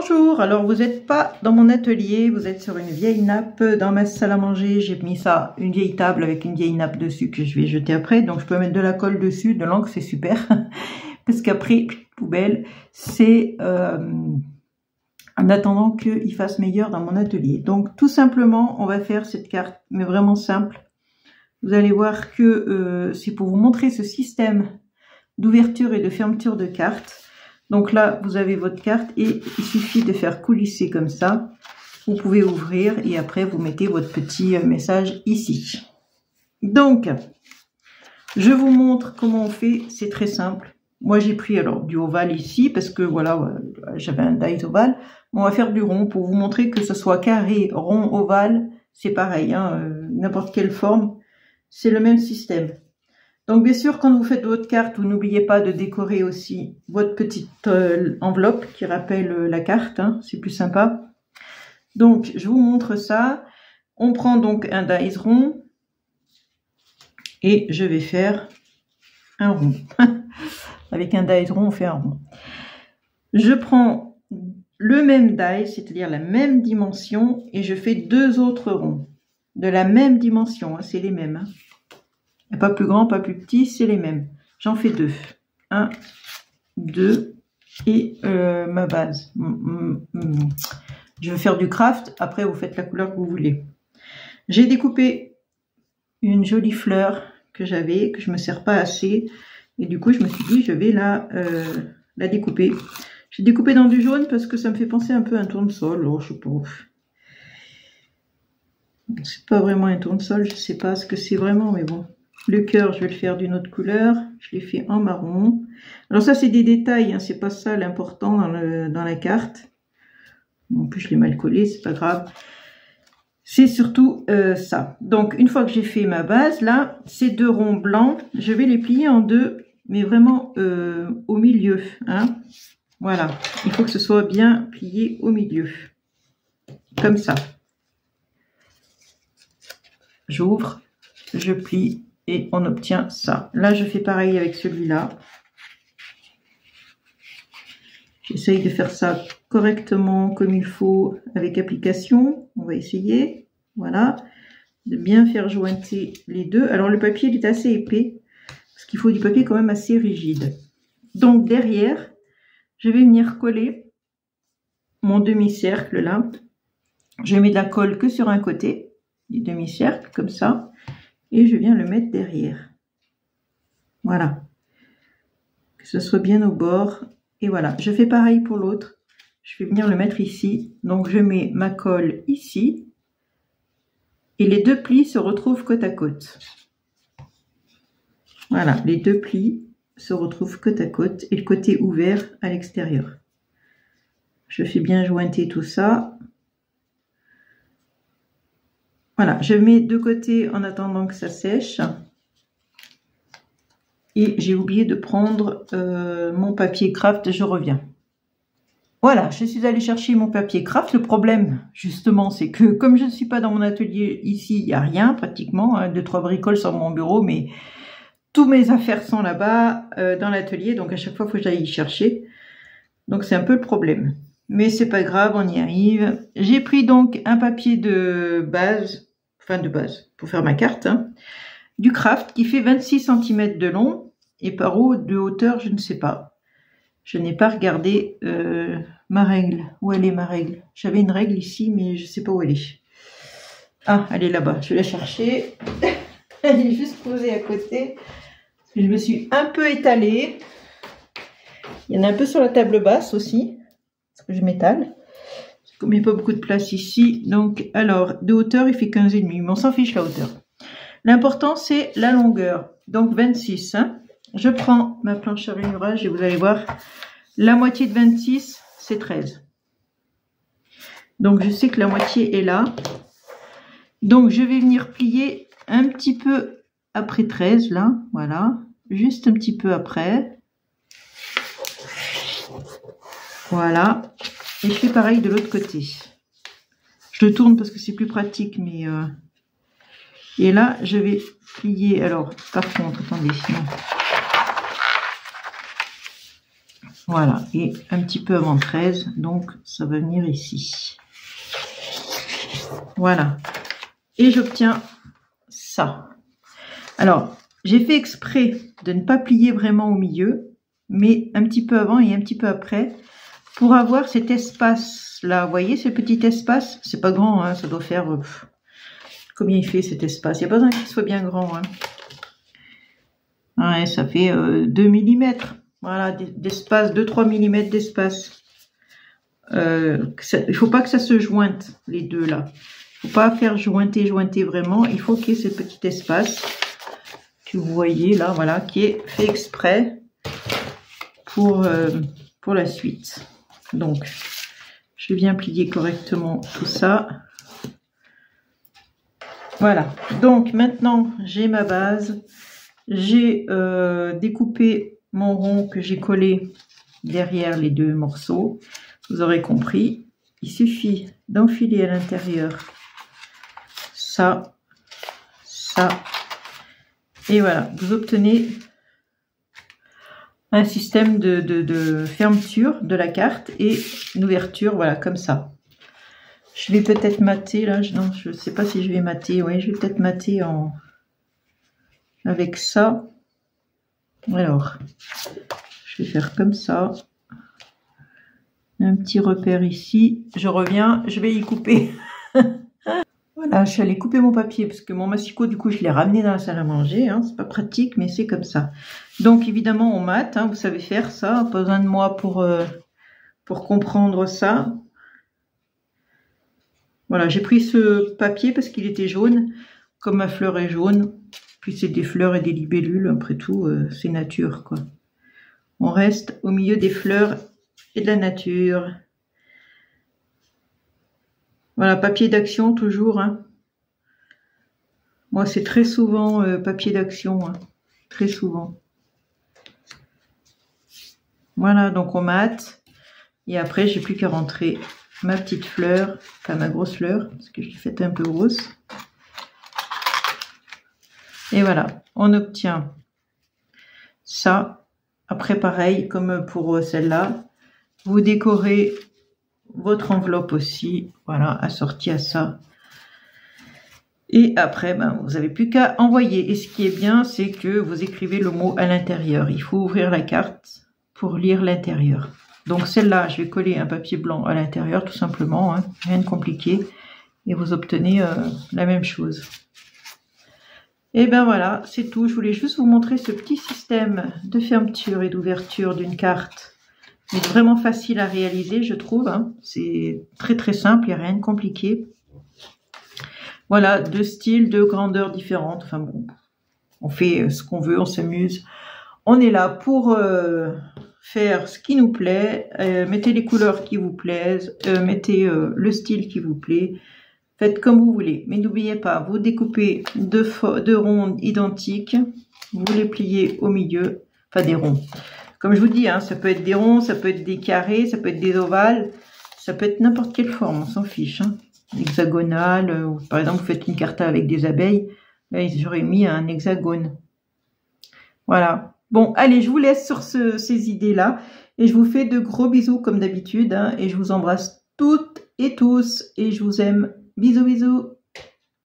Bonjour, alors vous n'êtes pas dans mon atelier, vous êtes sur une vieille nappe dans ma salle à manger. J'ai mis ça, une vieille table avec une vieille nappe dessus que je vais jeter après. Donc je peux mettre de la colle dessus, de l'encre, c'est super. Parce qu'après, poubelle, c'est en attendant qu'il fasse meilleur dans mon atelier. Donc tout simplement, on va faire cette carte, mais vraiment simple. Vous allez voir que c'est pour vous montrer ce système d'ouverture et de fermeture de carte. Donc là, vous avez votre carte et il suffit de faire coulisser comme ça. Vous pouvez ouvrir et après, vous mettez votre petit message ici. Donc, je vous montre comment on fait. C'est très simple. Moi, j'ai pris alors du ovale ici parce que voilà, j'avais un die ovale. On va faire du rond pour vous montrer que ce soit carré, rond, ovale. C'est pareil, hein, n'importe quelle forme. C'est le même système. Donc bien sûr, quand vous faites votre carte, vous n'oubliez pas de décorer aussi votre petite enveloppe qui rappelle la carte, hein, c'est plus sympa. Donc je vous montre ça. On prend donc un dies rond et je vais faire un rond. Avec un dies rond, on fait un rond. Je prends le même die, c'est-à-dire la même dimension, et je fais deux autres ronds de la même dimension, hein, c'est les mêmes. Hein. Pas plus grand, pas plus petit, c'est les mêmes. J'en fais deux. 1, 2 et ma base. Je vais faire du craft. Après, vous faites la couleur que vous voulez. J'ai découpé une jolie fleur que j'avais, que je ne me sers pas assez. Et du coup, je me suis dit, je vais la découper. J'ai découpé dans du jaune parce que ça me fait penser un peu à un tournesol. Oh, je sais pas. C'est pas vraiment un tournesol, je sais pas ce que c'est vraiment, mais bon. Le cœur, je vais le faire d'une autre couleur. Je l'ai fait en marron. Alors ça, c'est des détails, hein, c'est pas ça l'important dans la carte. En plus, je l'ai mal collé, c'est pas grave. C'est surtout ça. Donc, une fois que j'ai fait ma base, là, ces deux ronds blancs, je vais les plier en deux, mais vraiment au milieu. Hein. Voilà, il faut que ce soit bien plié au milieu. Comme ça. J'ouvre, je plie. Et on obtient ça. Là, je fais pareil avec celui-là. J'essaye de faire ça correctement, comme il faut, avec application. On va essayer. Voilà. De bien faire jointer les deux. Alors, le papier, il est assez épais. Parce qu'il faut du papier quand même assez rigide. Donc, derrière, je vais venir coller mon demi-cercle, là. Je mets de la colle que sur un côté. Du demi-cercle, comme ça. Et je viens le mettre derrière. Voilà. Que ce soit bien au bord. Et voilà. Je fais pareil pour l'autre. Je vais venir le mettre ici. Donc je mets ma colle ici. Et les deux plis se retrouvent côte à côte. Voilà. Les deux plis se retrouvent côte à côte. Et le côté ouvert à l'extérieur. Je fais bien jointer tout ça. Voilà, je mets de côté en attendant que ça sèche. Et j'ai oublié de prendre mon papier craft, je reviens. Voilà, je suis allée chercher mon papier craft. Le problème, justement, c'est que comme je ne suis pas dans mon atelier ici, il n'y a rien pratiquement. Hein, 2-3 bricoles sur mon bureau, mais tous mes affaires sont là-bas dans l'atelier. Donc à chaque fois, il faut que j'aille y chercher. Donc c'est un peu le problème. Mais c'est pas grave, on y arrive. J'ai pris donc un papier de base, pour faire ma carte, hein, du craft qui fait 26 cm de long et par où de hauteur, je ne sais pas. Je n'ai pas regardé ma règle. Où elle est ma règle? J'avais une règle ici, mais je ne sais pas où elle est. Ah, elle est là-bas. Je vais la chercher. Elle est juste posée à côté. Je me suis un peu étalée. Il y en a un peu sur la table basse aussi. Parce que je m'étale. Comme il n'y a pas beaucoup de place ici. Donc, alors, de hauteur, il fait 15,5. Mais on s'en fiche la hauteur. L'important, c'est la longueur. Donc, 26. Hein. Je prends ma planche à rainurage et vous allez voir, la moitié de 26, c'est 13. Donc, je sais que la moitié est là. Donc, je vais venir plier un petit peu après 13, là. Voilà. Juste un petit peu après. Voilà. Et je fais pareil de l'autre côté. Je le tourne parce que c'est plus pratique, mais... Et là, je vais plier... Alors, par contre, attendez, non. Voilà, et un petit peu avant 13, donc ça va venir ici. Voilà, et j'obtiens ça. Alors, j'ai fait exprès de ne pas plier vraiment au milieu, mais un petit peu avant et un petit peu après, pour avoir cet espace-là. Vous voyez ce petit espace? C'est pas grand, hein, ça doit faire... combien il fait cet espace? Il n'y a pas besoin qu'il soit bien grand. Hein. Ouais, ça fait 2 mm. Voilà, d'espace, 2-3 mm d'espace. Il ne faut pas que ça se jointe, les deux là. Il ne faut pas faire jointer vraiment. Il faut qu'il y ait ce petit espace que vous voyez là, voilà, qui est fait exprès pour la suite. Donc, je viens plier correctement tout ça. Voilà. Donc, maintenant, j'ai ma base. J'ai découpé mon rond que j'ai collé derrière les deux morceaux. Vous aurez compris. Il suffit d'enfiler à l'intérieur ça, ça. Et voilà, vous obtenez un système de fermeture de la carte et une ouverture, voilà, comme ça. Je vais peut-être mater, là, non, je ne sais pas si je vais mater, oui, je vais peut-être mater avec ça. Alors, je vais faire comme ça. Un petit repère ici. Je reviens, je vais y couper. Voilà, je suis allée couper mon papier parce que mon massicot, du coup, je l'ai ramené dans la salle à manger. Hein, c'est pas pratique, mais c'est comme ça. Donc, évidemment, on mate. Hein, vous savez faire ça. Pas besoin de moi pour comprendre ça. Voilà, j'ai pris ce papier parce qu'il était jaune, comme ma fleur est jaune. Puis c'est des fleurs et des libellules. Après tout, c'est nature, quoi. On reste au milieu des fleurs et de la nature. Voilà, papier d'action toujours. Hein. Moi, c'est très souvent papier d'action. Hein. Très souvent. Voilà, donc on mate. Et après, j'ai plus qu'à rentrer ma petite fleur, enfin ma grosse fleur, parce que je l'ai faite un peu grosse. Et voilà, on obtient ça. Après, pareil, comme pour celle-là, vous décorez votre enveloppe aussi, voilà, assortie à ça. Et après, ben, vous n'avez plus qu'à envoyer. Et ce qui est bien, c'est que vous écrivez le mot à l'intérieur. Il faut ouvrir la carte pour lire l'intérieur. Donc celle-là, je vais coller un papier blanc à l'intérieur, tout simplement, hein, rien de compliqué. Et vous obtenez la même chose. Et ben voilà, c'est tout. Je voulais juste vous montrer ce petit système de fermeture et d'ouverture d'une carte. Mais vraiment facile à réaliser, je trouve. Hein. C'est très très simple, il n'y a rien de compliqué. Voilà, deux styles, deux grandeurs différentes. Enfin bon, on fait ce qu'on veut, on s'amuse. On est là pour faire ce qui nous plaît. Mettez les couleurs qui vous plaisent, mettez le style qui vous plaît. Faites comme vous voulez. Mais n'oubliez pas, vous découpez deux ronds identiques. Vous les pliez au milieu. Enfin, des ronds. Comme je vous dis, hein, ça peut être des ronds, ça peut être des carrés, ça peut être des ovales. Ça peut être n'importe quelle forme, on s'en fiche. Hein. Hexagonale, par exemple, vous faites une carte avec des abeilles. Là, j'aurais mis un hexagone. Voilà. Bon, allez, je vous laisse sur ces idées-là. Et je vous fais de gros bisous comme d'habitude. Hein, et je vous embrasse toutes et tous. Et je vous aime. Bisous, bisous.